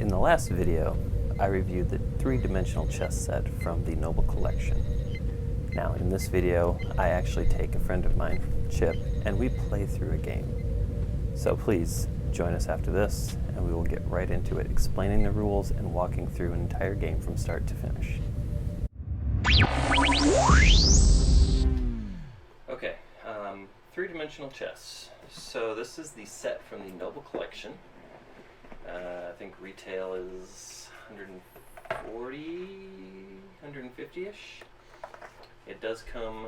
In the last video, I reviewed the three-dimensional chess set from the Noble Collection. Now, in this video, I actually take a friend of mine, Chip, and we play through a game. So please, join us after this, and we will get right into it, explaining the rules and walking through an entire game from start to finish. Okay, three-dimensional chess. So this is the set from the Noble Collection. I think retail is 140, 150-ish. It does come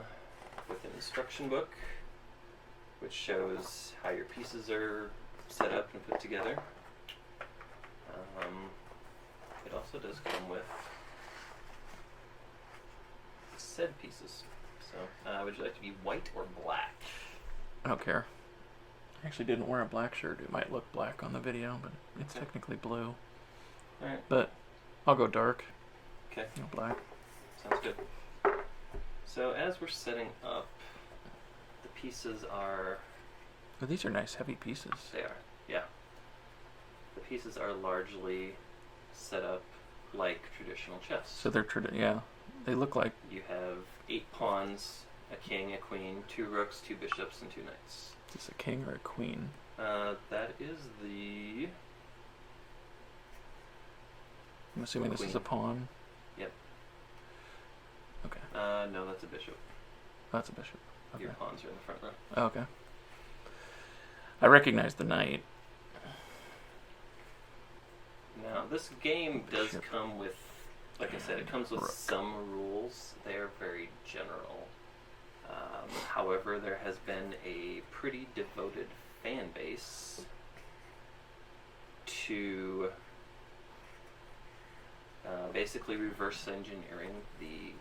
with an instruction book, which shows how your pieces are set up and put together. It also does come with said pieces. So, would you like to be white or black? I don't care. I actually didn't wear a black shirt. It might look black on the video, but it's technically blue. Alright. But I'll go dark. Okay. No black. Sounds good. So as we're setting up, the pieces are... Oh, these are nice heavy pieces. They are, yeah. The pieces are largely set up like traditional chess. So they're yeah. They look like... You have 8 pawns, a king, a queen, 2 rooks, 2 bishops, and 2 knights. Is this a king or a queen? That is the... I'm assuming this is a pawn. Yep. Okay. No, that's a bishop. Oh, that's a bishop. Okay. Your pawns are in the front row. Oh, okay. I recognize the knight. Now, this game does Bishop. come with, like I said, it comes with Rook. some rules. They are very general. However, there has been a pretty devoted fan base to basically reverse engineering the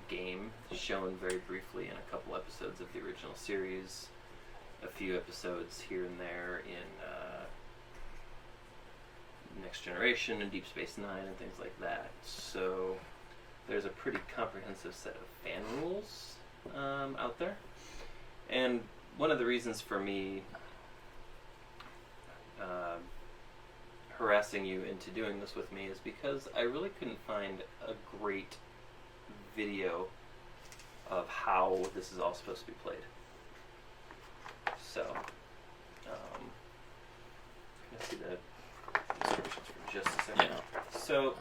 game, shown very briefly in a couple episodes of the original series, a few episodes here and there in Next Generation and Deep Space Nine and things like that. So there's a pretty comprehensive set of fan rules out there. And one of the reasons for me harassing you into doing this with me is because I really couldn't find a great video of how this is all supposed to be played. So, let's see the instructions for just a second. Yeah. So,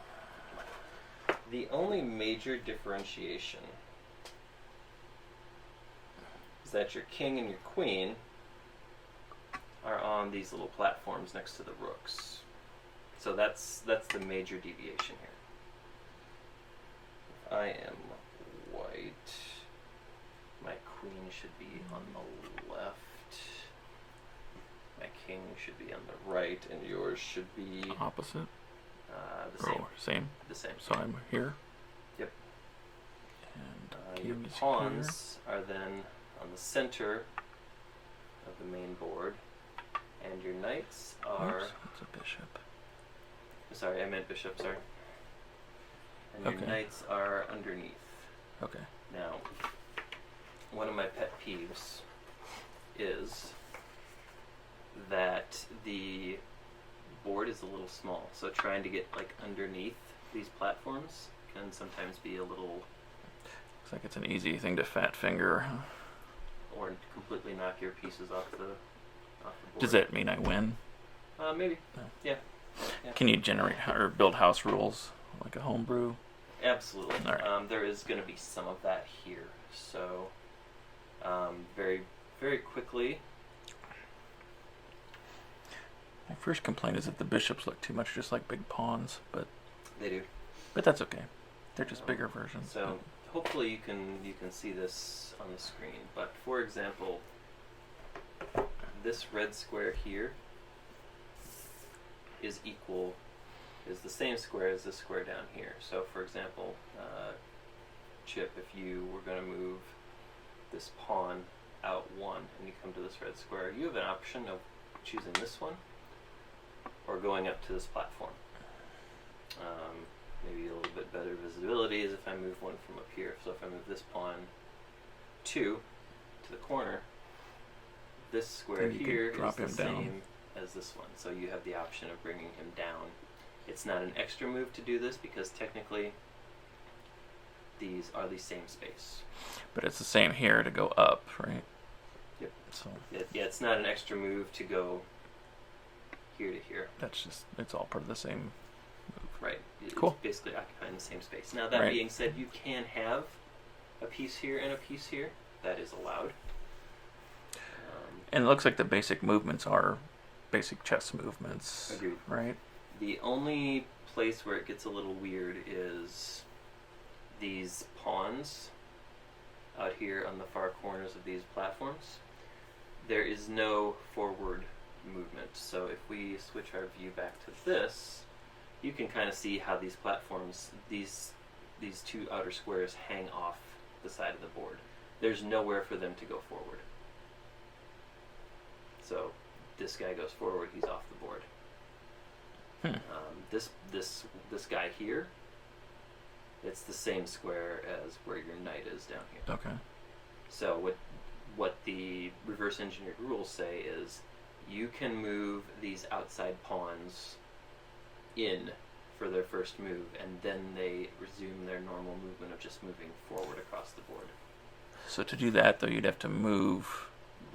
the only major differentiation is that your king and your queen are on these little platforms next to the rooks. So that's the major deviation here. If I am white, my queen should be on the left, my king should be on the right, and yours should be Opposite? the same. Oh, same. The same. So I'm here. Yep. And Your king is pawns are then on the center of the main board, and your knights here. are... Oops, it's a bishop. Sorry, I meant bishop, sorry. And your Okay. knights are underneath. Okay. Now, one of my pet peeves is that the board is a little small, so trying to get like underneath these platforms can sometimes be a little... Looks like it's an easy thing to fat finger. or completely knock your pieces off the board. Does that mean I win? Maybe. No. Yeah. Can you generate or build house rules like a homebrew? Absolutely. All right. There is going to be some of that here. So, very, very quickly. My first complaint is that the bishops look too much just like big pawns, but They do. that's okay. They're just bigger versions. So hopefully you can see this on the screen. But for example, this red square here is the same square as this square down here. So for example, Chip, if you were going to move this pawn out 1 and you come to this red square, you have an option of choosing this one or going up to this platform. Maybe a little bit better visibility is if I move one from up here. So if I move this pawn 2 to the corner, this square Then you here could drop is the him down. same as this one. So you have the option of bringing him down. It's not an extra move to do this because technically these are the same space. But it's the same here to go up, right? Yep. So Yeah, it's not an extra move to go here to here. that's just, it's all part of the same move. Right. Cool. It's basically occupying the same space. Now that Right. being said, you can have a piece here and a piece here. That is allowed. And it looks like the basic movements are basic chess movements. Agreed. Right? The only place where it gets a little weird is these pawns out here on the far corners of these platforms. There is no forward movement. So if we switch our view back to this, you can kind of see how these platforms, these two outer squares hang off the side of the board. There's nowhere for them to go forward. So this guy goes forward, he's off the board. This guy here, it's the same square as where your knight is down here. Okay. So what the reverse engineered rules say is you can move these outside pawns in for their first move, and then they resume their normal movement of just moving forward across the board. So to do that, though, you'd have to move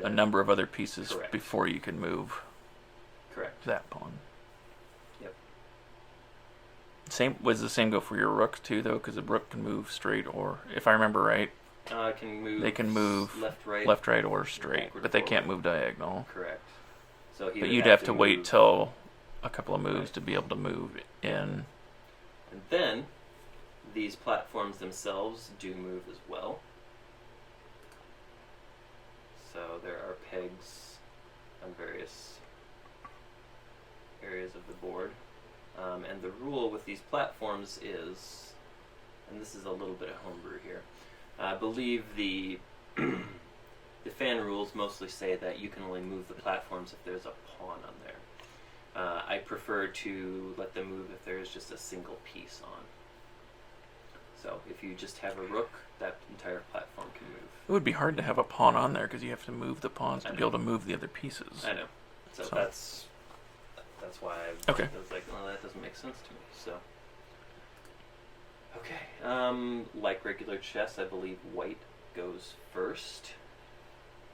a number of other pieces Correct. before you could move Correct. that pawn. Yep. Was the same go for your rook too, though? Because the rook can move straight, or if I remember right, They can move left, left, right, or straight, backward, but they forward. can't move diagonal. Correct. So he But would you'd have to wait move, till a couple of moves Right. to be able to move in. and then these platforms themselves do move as well. So there are pegs on various areas of the board. And the rule with these platforms is, and this is a little bit of homebrew here, I believe the the fan rules mostly say that you can only move the platforms if there's a pawn on there. I prefer to let them move if there is just a single piece on. So if you just have a rook, that entire platform can move. It would be hard to have a pawn on there because you have to move the pawns to I be know. able to move the other pieces. I know. So So- that's why Okay. I was like, well, that doesn't make sense to me. So okay, like regular chess, I believe white goes first.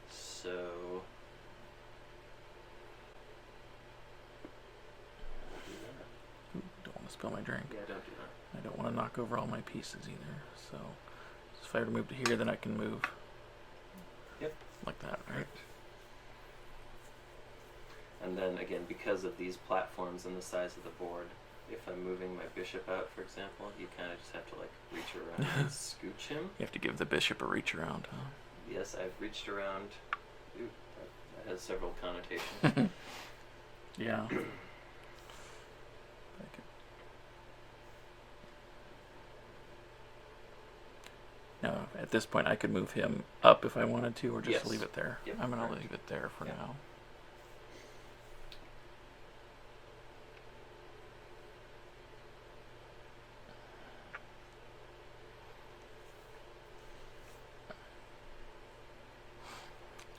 So I'll do that. Ooh, don't want to spill my drink. Yeah, don't do that. I don't want to knock over all my pieces either. So if I were to move to here, then I can move. Yep. Like that, right? And then again, because of these platforms and the size of the board, if I'm moving my bishop out, for example, you kind of just have to like reach around and scooch him. You have to give the bishop a reach around, huh? Yes, I've reached around. Ooh, that has several connotations. Yeah. Now, at this point, I could move him up if I wanted to, or just Yes. leave it there. Yep, I'm going to correct. leave it there for Yep. now.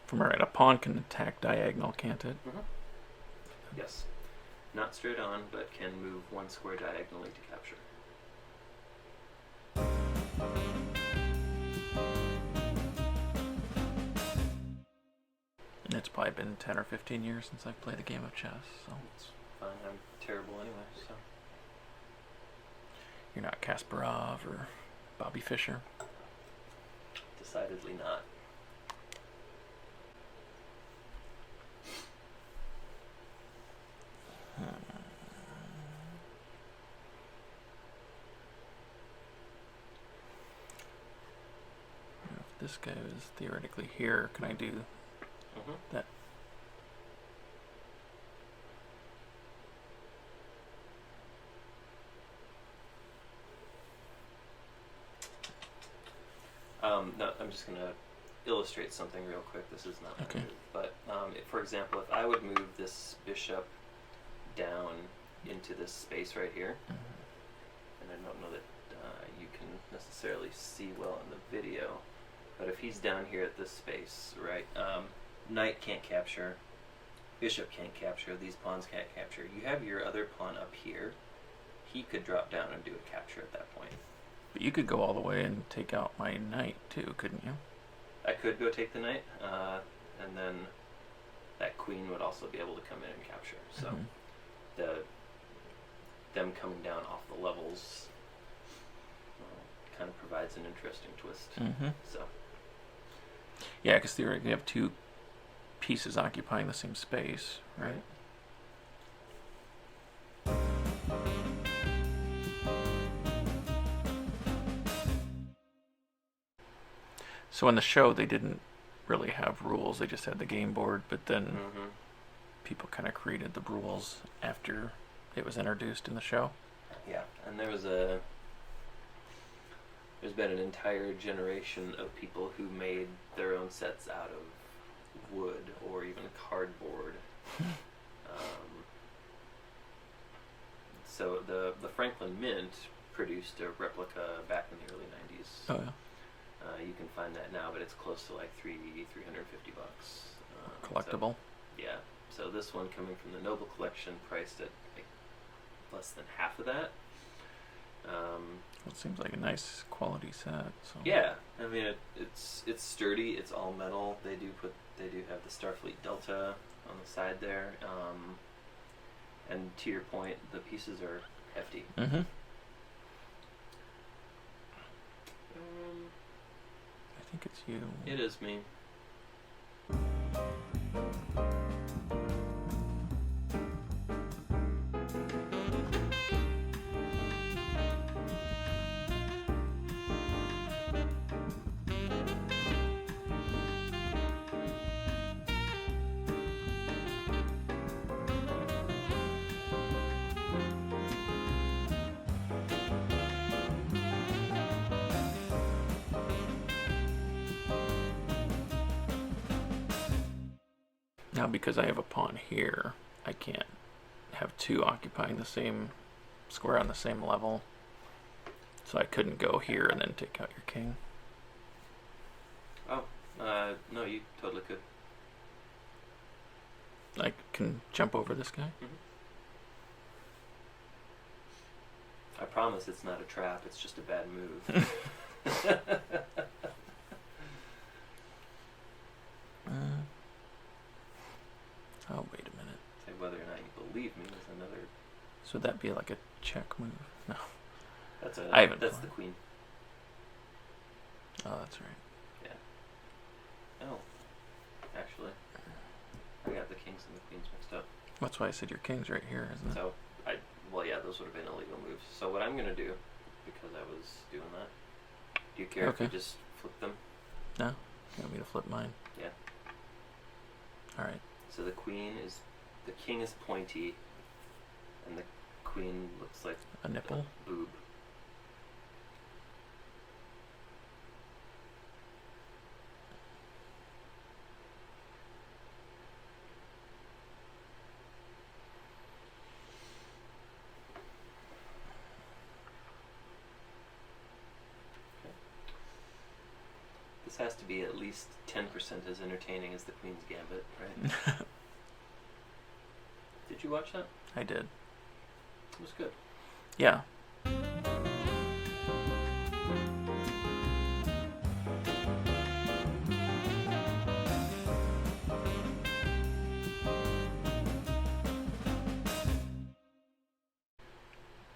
From right, a pawn can attack diagonal, can't it? Mm-hmm. Yes. Not straight on, but can move one square diagonally to capture. And it's probably been 10 or 15 years since I've played a game of chess, so It's fine. I'm terrible anyway, so. you're not Kasparov or Bobby Fischer. Decidedly not. If this guy was theoretically here, can I do Mm-hmm. that? No, I'm just going to illustrate something real quick. This is not my Okay. move. But for example, if I would move this bishop down into this space right here, and I don't know that you can necessarily see well in the video, but if he's down here at this space, right, knight can't capture, bishop can't capture, these pawns can't capture. You have your other pawn up here. He could drop down and do a capture at that point. But you could go all the way and take out my knight too, couldn't you? I could go take the knight, and then that queen would also be able to come in and capture. So them coming down off the levels kind of provides an interesting twist. So yeah, because theoretically you have two pieces occupying the same space, right? So in the show, they didn't really have rules. They just had the game board, but then people kind of created the rules after it was introduced in the show. Yeah, and there's been an entire generation of people who made their own sets out of wood or even cardboard. So the Franklin Mint produced a replica back in the early 90s. Oh yeah. You can find that now, but it's close to like $350. Collectible. So, yeah. So this one coming from the Noble Collection, priced at like less than half of that. It seems like a nice quality set. So. Yeah, I mean it's sturdy. It's all metal. They do have the Starfleet Delta on the side there. And to your point, the pieces are hefty. I think it's you. It is me. Now, because I have a pawn here, I can't have two occupying the same square on the same level. So I couldn't go here and then take out your king. Oh, no, you totally could. I can jump over this guy? I promise it's not a trap, it's just a bad move. Oh, wait a minute. Say whether or not you believe me is another... So that'd be like a check move? No. That's the queen. Oh, that's right. Yeah. Oh. Actually, I got the kings and the queens mixed up. That's why I said your king's right here, isn't it? So, well, yeah, those would have been illegal moves. So what I'm going to do, because I was doing that, do you care if we just flip them? No? You want me to flip mine? Yeah. Alright. So the king is pointy, and the queen looks like a nipple? A boob. This has to be at least 10% as entertaining as the Queen's Gambit, right? Did you watch that? I did. It was good. Yeah. Well,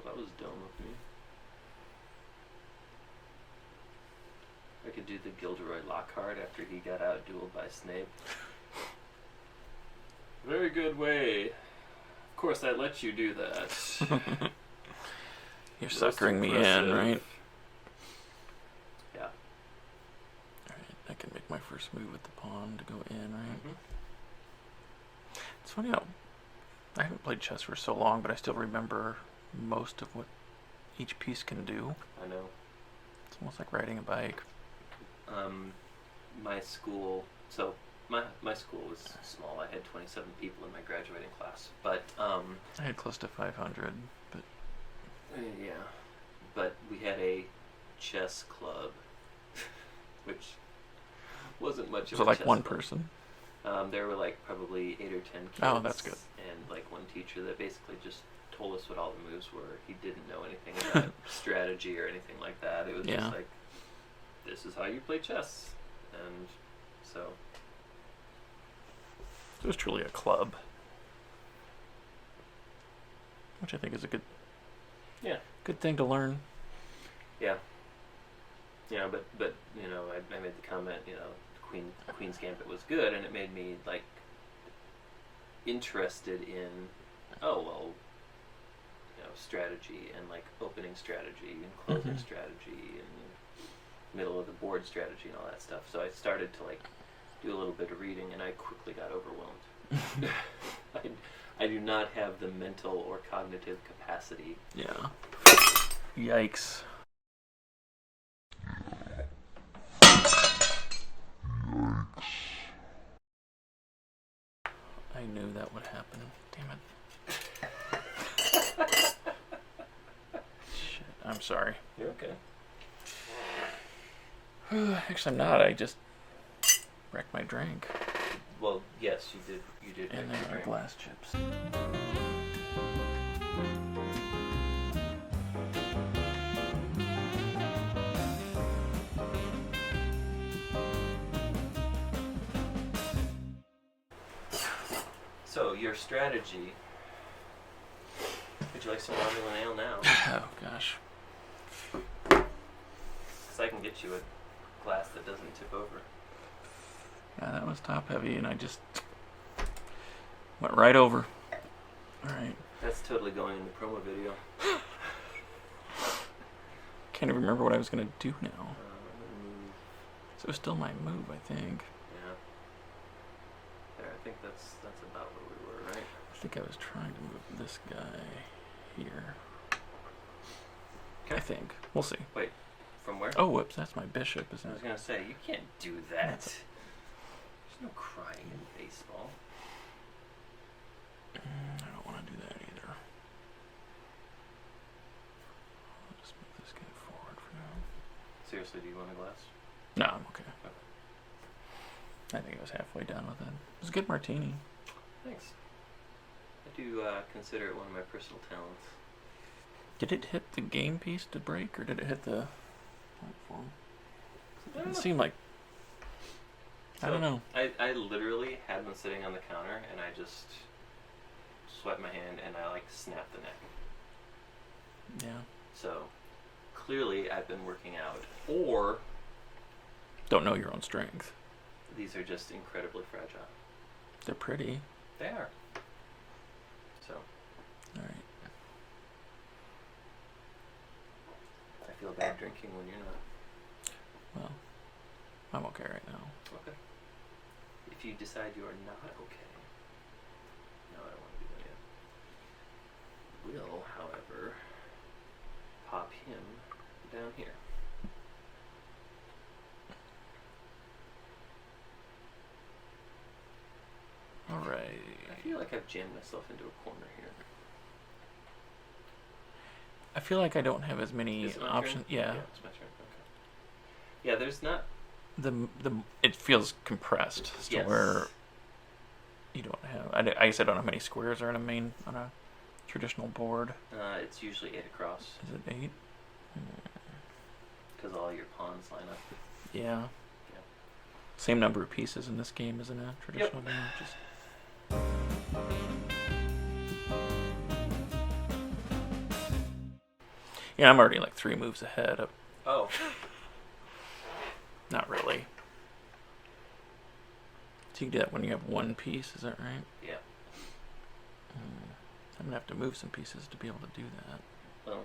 that was dumb of me. I could do the Gilderoy Lockhart after he got out-dueled by Snape. Very good way. Of course, I let you do that. You're suckering me in, right? Yeah. Alright, I can make my first move with the pawn to go in, right? Mm-hmm. It's funny how I haven't played chess for so long, but I still remember most of what each piece can do. I know. It's almost like riding a bike. My school, so my school was small. I had 27 people in my graduating class, but I had close to 500, but yeah, but we had a chess club, which wasn't much of a so like chess one club. person. There were like probably 8 or 10 kids. Oh, that's good. And like one teacher that basically just told us what all the moves were. He didn't know anything about strategy or anything like that. It was just like, this is how you play chess. And so... It was truly a club. Which I think is a good thing to learn. Yeah. You know, but you know, I made the comment, you know, Queen's Gambit was good, and it made me like interested in, oh well, you know, strategy and like opening strategy and closing strategy and middle of the board strategy and all that stuff. So I started to like do a little bit of reading, and I quickly got overwhelmed. I do not have the mental or cognitive capacity. Yeah. Yikes. I knew that would happen. Damn it. Shit. I'm sorry. You're okay. Actually, I'm not. I just wrecked my drink. Well, yes, you did. You did. And make there your are drink. glass chips. So your strategy. Would you like some Romulan ale now? Oh gosh. Because I can get you a glass that doesn't tip over. Yeah, that was top heavy, and I just went right over. All right. That's totally going in the promo video. Can't even remember what I was gonna do now. So it was still my move, I think. Yeah. There, I think that's about where we were, right? I think I was trying to move this guy here. Okay. I think. We'll see. Wait, from where? Oh, whoops, that's my bishop, isn't I was it? gonna say, you can't do that. There's no crying in baseball. I don't want to do that either. I'll just move this guy forward for now. Seriously, do you want a glass? No, I'm okay. I think I was halfway done with it. It was a good martini. Thanks. I do consider it one of my personal talents. Did it hit the game piece to break, or did it hit the platform? It didn't seem like... I don't know. I literally had one sitting on the counter, and I just swept my hand, and I like snapped the neck. Yeah. So clearly I've been working out, or Don't know your own strength. these are just incredibly fragile. They're pretty. They are. So Alright. I feel bad drinking when you're not. Well, I'm okay right now. Okay. If you decide you are not okay, no, I don't want to do that yet. Will, however, pop him down here. Alright. I feel like I've jammed myself into a corner here. I feel like I don't have as many Is it my options. turn? Yeah. It's my turn. Okay. Yeah, there's not. It feels compressed as to Yes. where you don't have. I guess I don't know how many squares are on a traditional board. It's usually 8 across Is it 8? because all your pawns line up. Yeah. Yeah. Same number of pieces in this game as in a traditional game. Just yeah, I'm already like 3 moves ahead of. Oh. Not really. So you do that when you have 1 piece, is that right? Yeah. I'm gonna have to move some pieces to be able to do that. Well,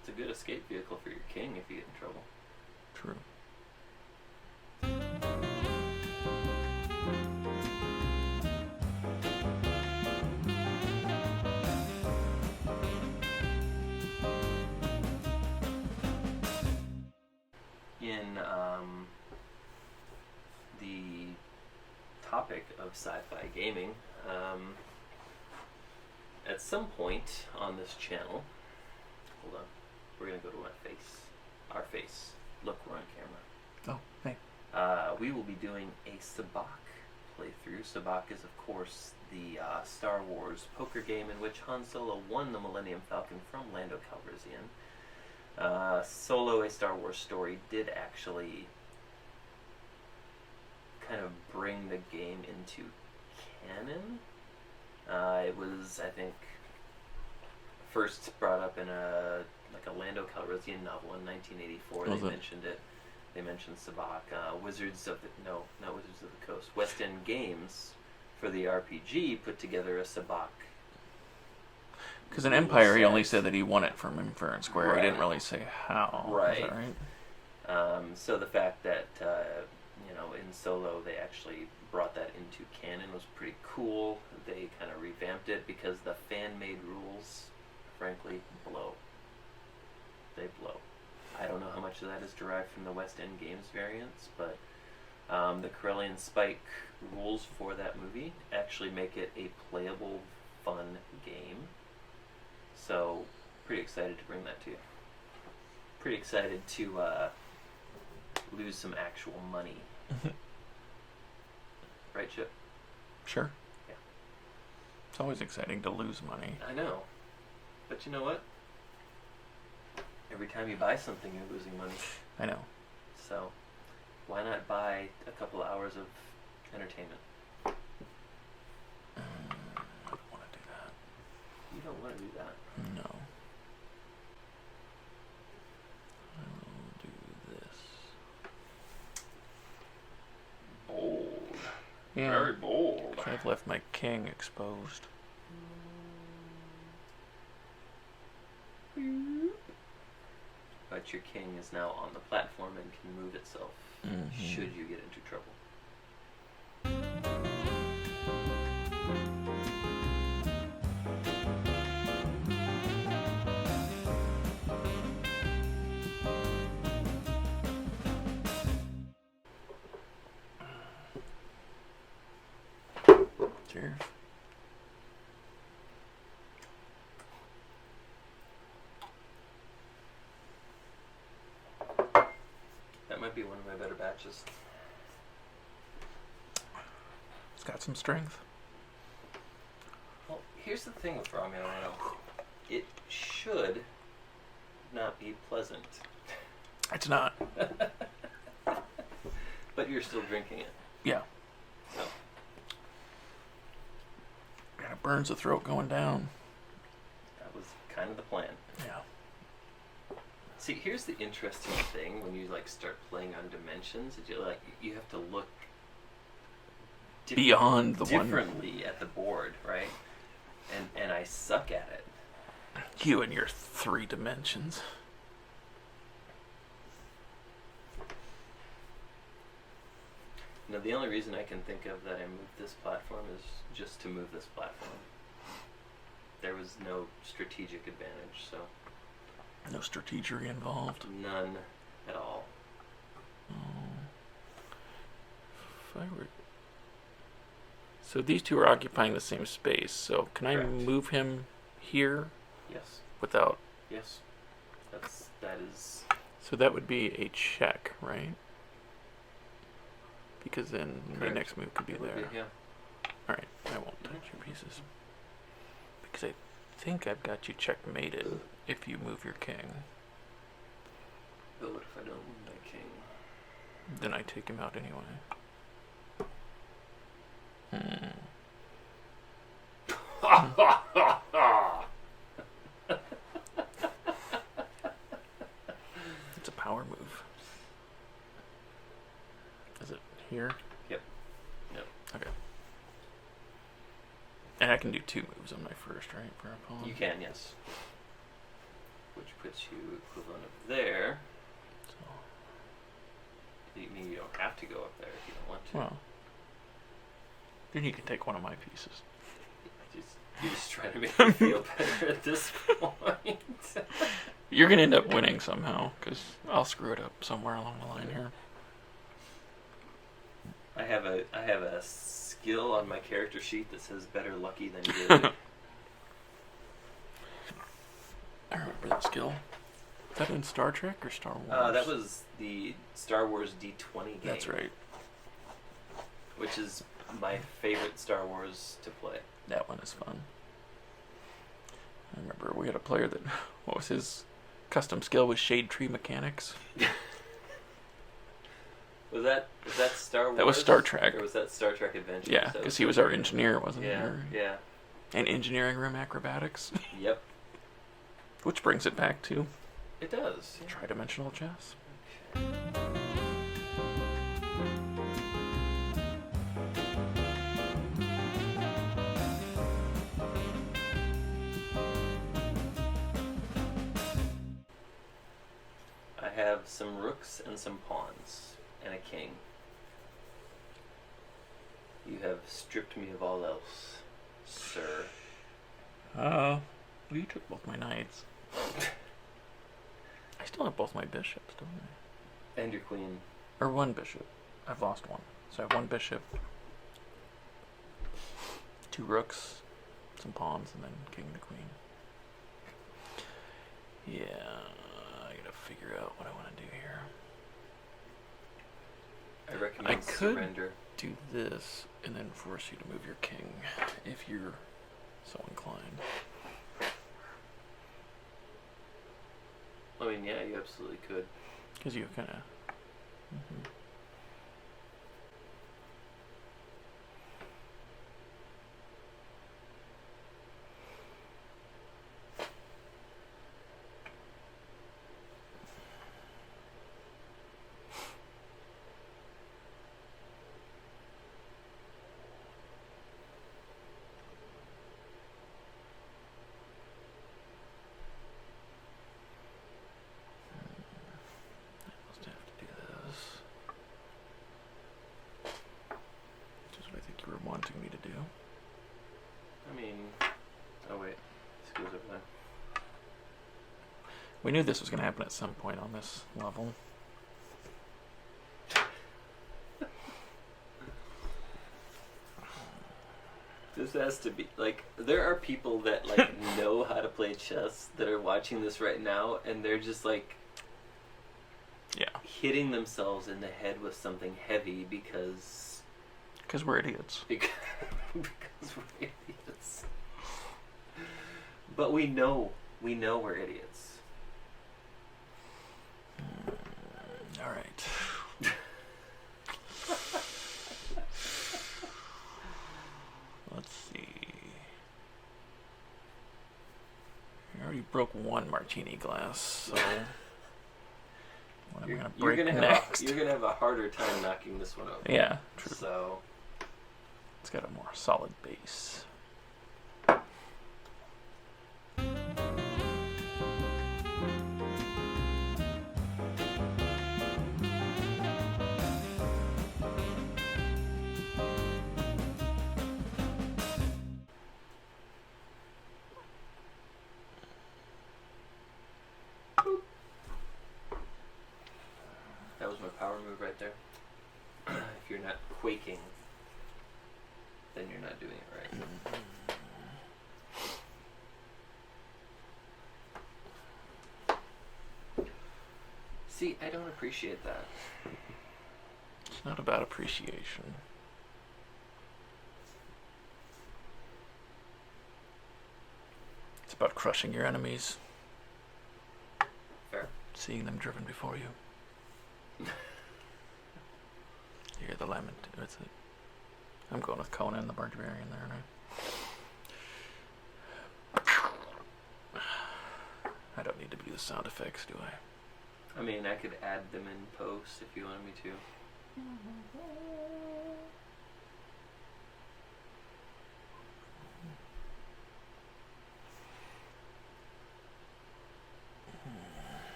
it's a good escape vehicle for your king if you get in trouble. True. In the topic of sci-fi gaming, at some point on this channel, hold on, we're gonna go to our face. Look, we're on camera. Oh, hey. We will be doing a Spock play through. Sabacc is, of course, the Star Wars poker game in which Han Solo won the Millennium Falcon from Lando Calrissian. Solo, a Star Wars story, did actually kind of bring the game into canon. It was, I think, first brought up in a Lando Calrissian novel in 1984. They mentioned it. They mentioned Sabacc. Not Wizards of the Coast. West End Games for the RPG put together a Sabacc. Because in Empire, he only said that he won it from Inference Square. Right. He didn't really say how. Right. Is that right? So the fact that in Solo they actually brought that into canon was pretty cool. They kind of revamped it because the fan-made rules, frankly, blow. They blow. I don't know how much of that is derived from the West End Games variants, but the Corellian Spike rules for that movie actually make it a playable, fun game. So, pretty excited to bring that to you. Pretty excited to lose some actual money. Right, Chip? Sure. Yeah. It's always exciting to lose money. I know. But you know what? Every time you buy something, you're losing money. I know. So, why not buy a couple hours of entertainment? I don't want to do that. You don't want to do that. No. I will do this. Bold. Yeah. Very bold. I've left my king exposed. But your king is now on the platform and can move itself should you get into trouble. Cheers. That might be one of my better batches. It's got some strength. Well, here's the thing with raw Milano. It should not be pleasant. It's not. But you're still drinking it. Yeah. So. And it burns the throat going down. That was kind of the plan. Yeah. See, here's the interesting thing when you start playing on dimensions. Is you have to look beyond the differently at the board, right? And I suck at it. You and your 3 dimensions. Now, the only reason I can think of that I moved this platform is just to move this platform. There was no strategic advantage, so. No strategery involved. None at all. If I were... So these two are occupying the same space, so can Correct. I move him here Yes. without... Yes. That is... So that would be a check, right? Because then the Correct. next move could be it would there. yeah. Alright, I won't touch your pieces. Because I think I've got you checkmated if you move your king. But what if I don't move my king? Then I take him out anyway. It's a power move. Is it here? Yep. Okay. And I can do 2 moves on my first, right? For a pawn? You can, yes. Which puts you equivalent of there. So, You mean you don't have to go up there if you don't want to. well. Then you can take one of my pieces. You're just trying to make me feel better at this point. You're going to end up winning somehow, because I'll screw it up somewhere along the line here. I have a skill on my character sheet that says better lucky than good. I remember that skill. Is that in Star Trek or Star Wars? That was the Star Wars D20 game. That's right. Which is my favorite Star Wars to play. That one is fun. I remember we had a player that, what was his custom skill, was shade tree mechanics. Was that Star Wars? That was Star Trek. Or was that Star Trek Adventure? Yeah, because he was our engineer, wasn't he? Yeah. And engineering room acrobatics. Yep. Which brings it back to... It does. Yeah. Tridimensional chess. Okay. I have some rooks and some pawns, and a king. You have stripped me of all else, sir. Well, you took both my knights. I still have both my bishops, don't I? And your queen. Or one bishop. I've lost one. So I have one bishop, 2 rooks, some pawns, and then king and queen. Yeah, I gotta figure out what I want to do here. I recommend surrender. Do this and then force you to move your king if you're so inclined. I mean, yeah, you absolutely could. Because you kind of... wanting me to do. I mean, oh wait, this goes over there. We knew this was going to happen at some point on this level. This has to be, like, there are people that, like, know how to play chess that are watching this right now, and they're just, like, yeah, hitting themselves in the head with something heavy because we're idiots. Because we're idiots. But we know we're idiots. All right. Let's see. I already broke one martini glass, so what am I going to break next? You're going to have a harder time knocking this one over. Yeah, true. So it's got a more solid base. that was my power move right there. If you're not quaking, then you're not doing it right. See, I don't appreciate that. It's not about appreciation. It's about crushing your enemies. Fair. Seeing them driven before you. You hear the lament. What's it? I'm going with Conan the Barbarian there, aren't I? I don't need to do the sound effects, do I? I mean, I could add them in post if you wanted me to.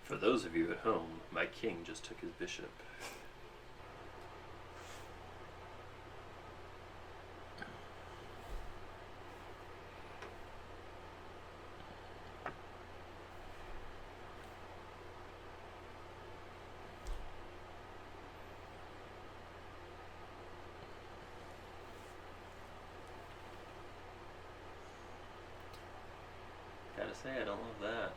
For those of you at home, my king just took his bishop. say I don't love that.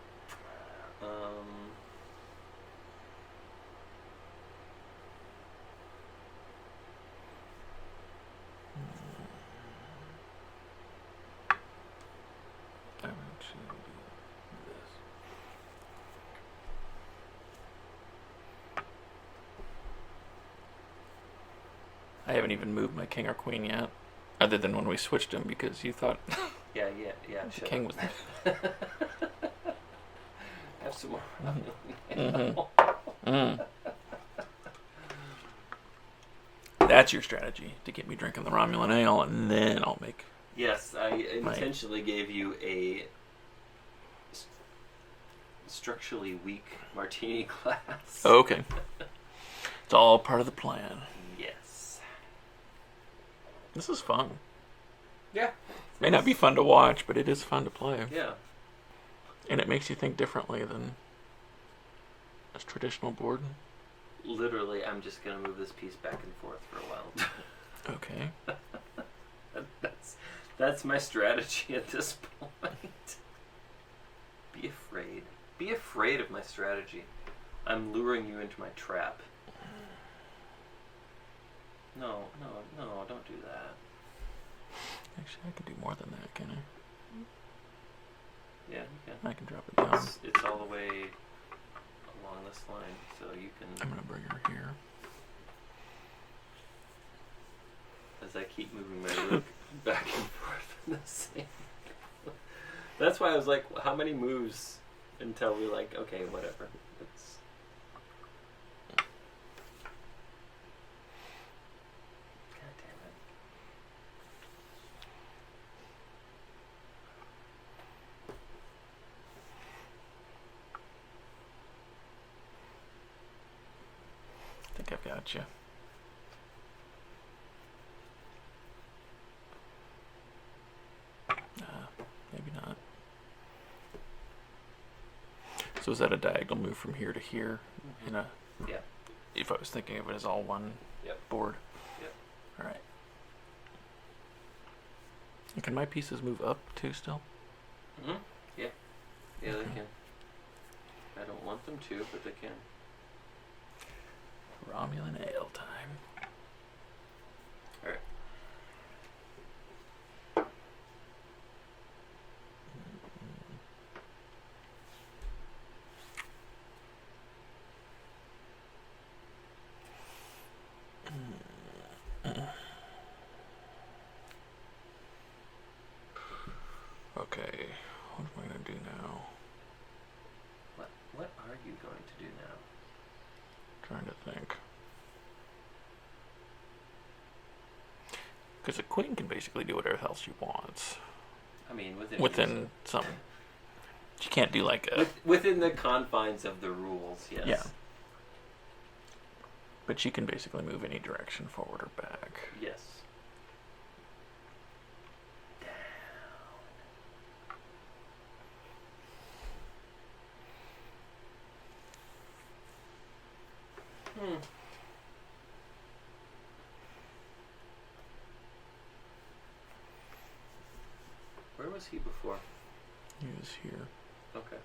I would actually do this. I haven't even moved my king or queen yet, other than when we switched them because you thought Yeah. the king was. Have some more. That's your strategy, to get me drinking the Romulan ale, and then I'll make. Yes, I intentionally gave you a structurally weak martini glass. Okay. It's all part of the plan. Yes. This is fun. Yeah. May not be fun to watch, but it is fun to play. Yeah. And it makes you think differently than a traditional board. Literally, I'm just going to move this piece back and forth for a while. Okay. That's my strategy at this point. Be afraid. Be afraid of my strategy. I'm luring you into my trap. No, don't do that. Actually, I can do more than that, can I? Yeah, you can. I can drop it down. It's all the way along this line, so you can... I'm going to bring her here. As I keep moving my rook back and forth in the same... That's why I was like, how many moves until we're like, okay, whatever. It's... God damn it. I think I've got you. Maybe not. So is that a diagonal move from here to here? Mm-hmm. In a... Yeah. If I was thinking of it as all one board. Yep. All right. And can my pieces move up too still? Mm-hmm. Yeah. Yeah, they can. I don't want them to, but they can. Romulan ale time. Alright. Okay, what am I going to do now? What are you going to do now? Trying to think. Because a queen can basically do whatever else she wants. I mean, within some. She can't do like a... within the confines of the rules, yes. Yeah. But she can basically move any direction, forward or back. Yes. Down. Where was he before? He was here. Okay.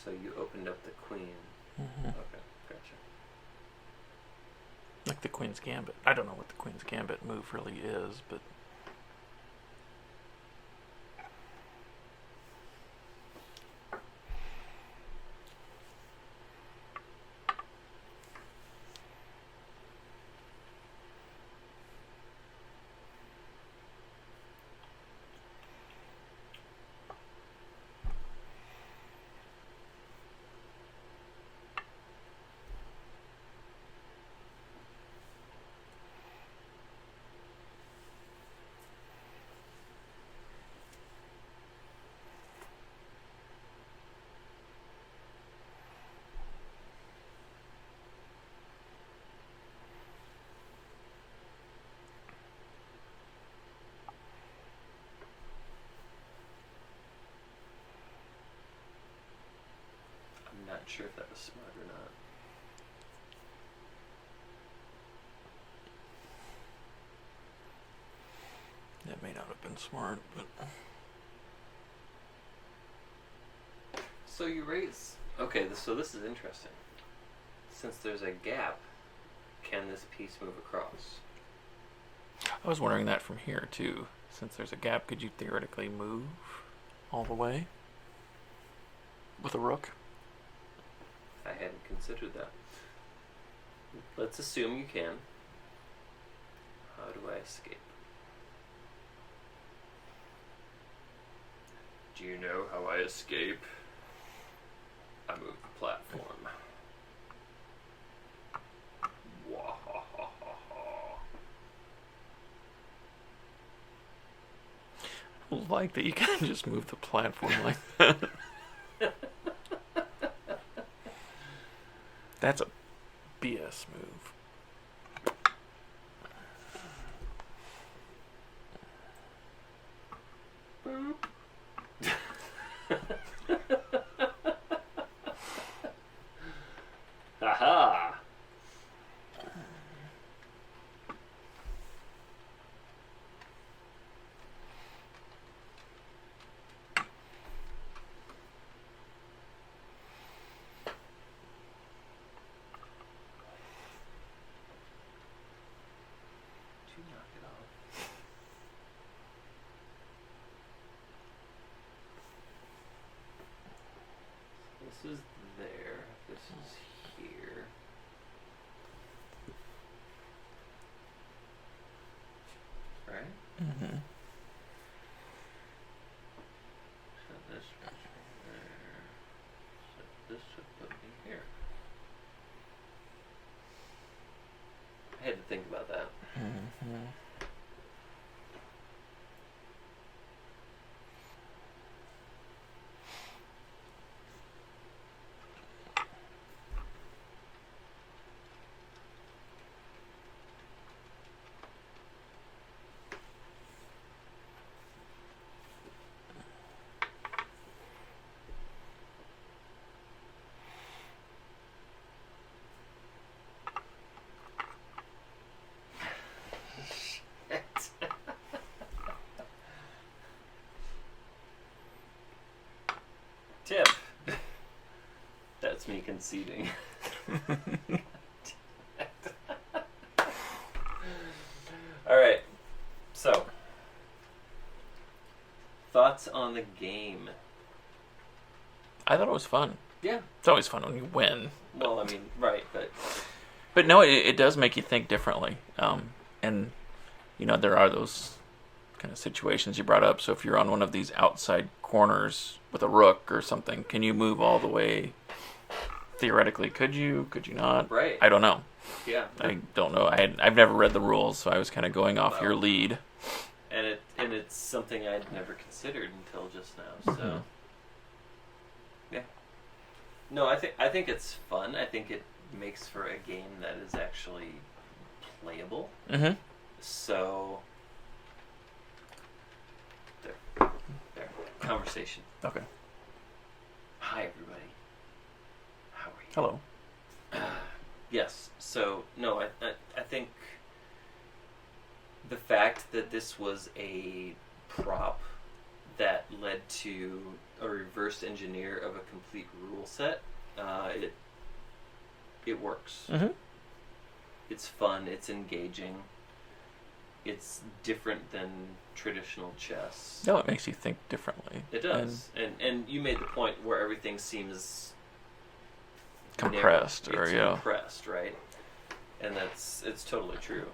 So you opened up the queen. Mm-hmm. Okay, gotcha. Like the Queen's Gambit. I don't know what the Queen's Gambit move really is, but... I'm not sure if that was smart or not. That may not have been smart, but... So you raise... Okay, so this is interesting. Since there's a gap, can this piece move across? I was wondering that from here, too. Since there's a gap, could you theoretically move all the way with a rook? I hadn't considered that. Let's assume you can. How do I escape? Do you know how I escape? I move the platform. I don't like that you can't just move the platform like that. That's a BS move. Aha! Did you knock it off? This is there. This is here. Right? Mm-hmm. Set this right there. Set this should put me here. I had to think about that. Mm-hmm. Tip. That's me conceding. Alright. So. Thoughts on the game? I thought it was fun. Yeah. It's always fun when you win. Well, I mean, right, but... But no, it does make you think differently. And, you know, there are those kind of situations you brought up. So if you're on one of these outside corners with a rook or something, can you move all the way? Theoretically, could you not? Right. I don't know. Yeah. I don't know. I've never read the rules, so I was kind of going off your lead. And it's something I'd never considered until just now. So, Mhm. yeah. No, I think it's fun. I think it makes for a game that is actually playable. Mm-hmm. So, there. Conversation. Okay. Hi, everybody. How are you? Hello. Yes. So, no, I think the fact that this was a prop that led to a reverse engineer of a complete rule set, it works. Mm-hmm. It's fun. It's engaging. It's different than traditional chess. No, it makes you think differently. It does. And you made the point where everything seems Compressed, narrow. or It's yeah. compressed, right? And it's totally true.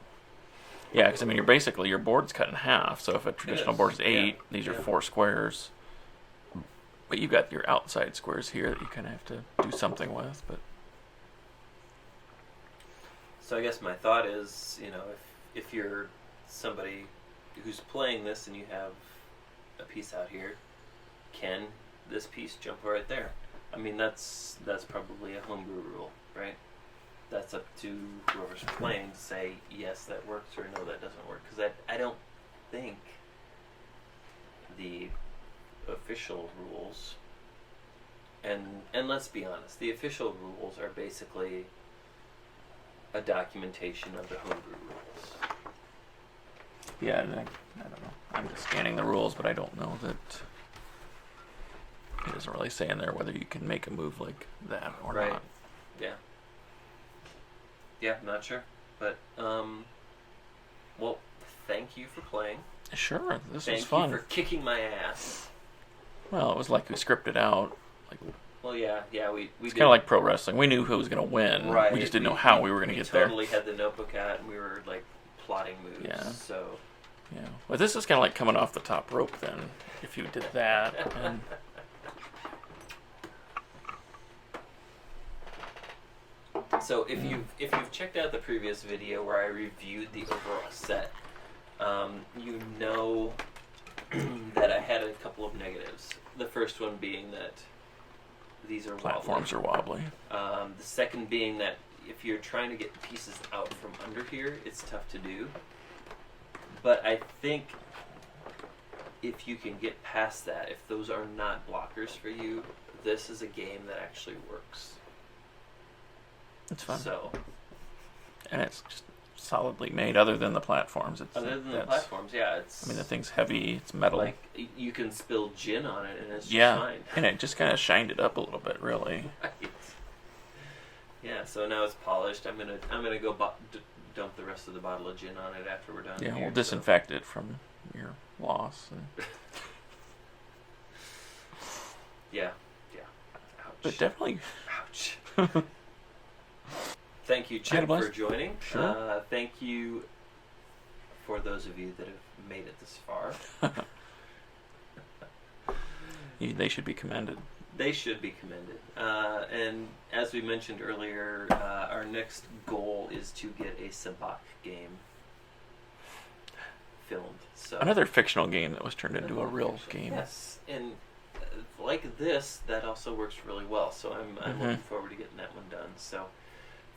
Yeah, because I mean, your board's cut in half. So if a traditional is, board is 8, yeah, these are yeah. 4 squares. But you've got your outside squares here that you kind of have to do something with. But So I guess my thought is, you know, if you're somebody who's playing this and you have a piece out here, can this piece jump right there? I mean, that's probably a homebrew rule, right? That's up to whoever's playing to say, yes, that works, or no, that doesn't work. Because I don't think the official rules, and let's be honest, the official rules are basically a documentation of the homebrew rules. yeah, I don't know. I'm just scanning the rules, but I don't know that doesn't really say in there whether you can make a move like that or Right. not. Yeah. Yeah, not sure. But, well, thank you for playing. Sure, this Thank was fun. you for kicking my ass. Well, it was like we scripted out. Like, Well, yeah, we it's did. kind of like pro wrestling. We knew who was going to win. Right. We just didn't know how we were going to get there. We totally had the notebook out, and we were, like, plotting moves. Yeah. So, Yeah. Well, this is kind of like coming off the top rope then, if you did that. And so if you've checked out the previous video where I reviewed the overall set, you know that I had a couple of negatives. The first one being that these are platforms are wobbly. The second being that if you're trying to get pieces out from under here, it's tough to do. But I think if you can get past that, if those are not blockers for you, this is a game that actually works. It's fun. So, And it's just solidly made, other than the platforms. It's, other than the platforms, yeah, it's. I mean, the thing's heavy. It's metal. Like you can spill gin on it, and it's just yeah, fine. and it just kind of shined it up a little bit, really. Right. Yeah, so now it's polished. I'm gonna go dump the rest of the bottle of gin on it after we're done. Yeah, here, we'll disinfect it from your loss. And... yeah. Ouch. But definitely. Ouch. Thank you, Chip, for joining. Sure. Thank you for those of you that have made it this far. They should be commended. They should be commended. And as we mentioned earlier, our next goal is to get a Spock game filmed. So Another fictional game that was turned into a real game. Yes, and like this, that also works really well. So I'm looking forward to getting that one done. So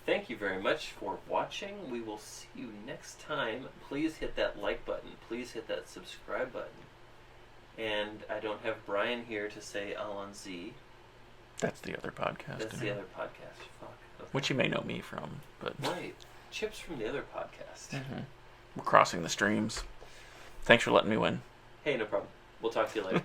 thank you very much for watching. We will see you next time. Please hit that like button. Please hit that subscribe button. And I don't have Brian here to say Alan Z. That's the other podcast. That's the other podcast. Fuck. Okay. Which you may know me from, but Right. Chip's from the other podcast. We're crossing the streams. Thanks for letting me win. Hey, no problem. We'll talk to you later.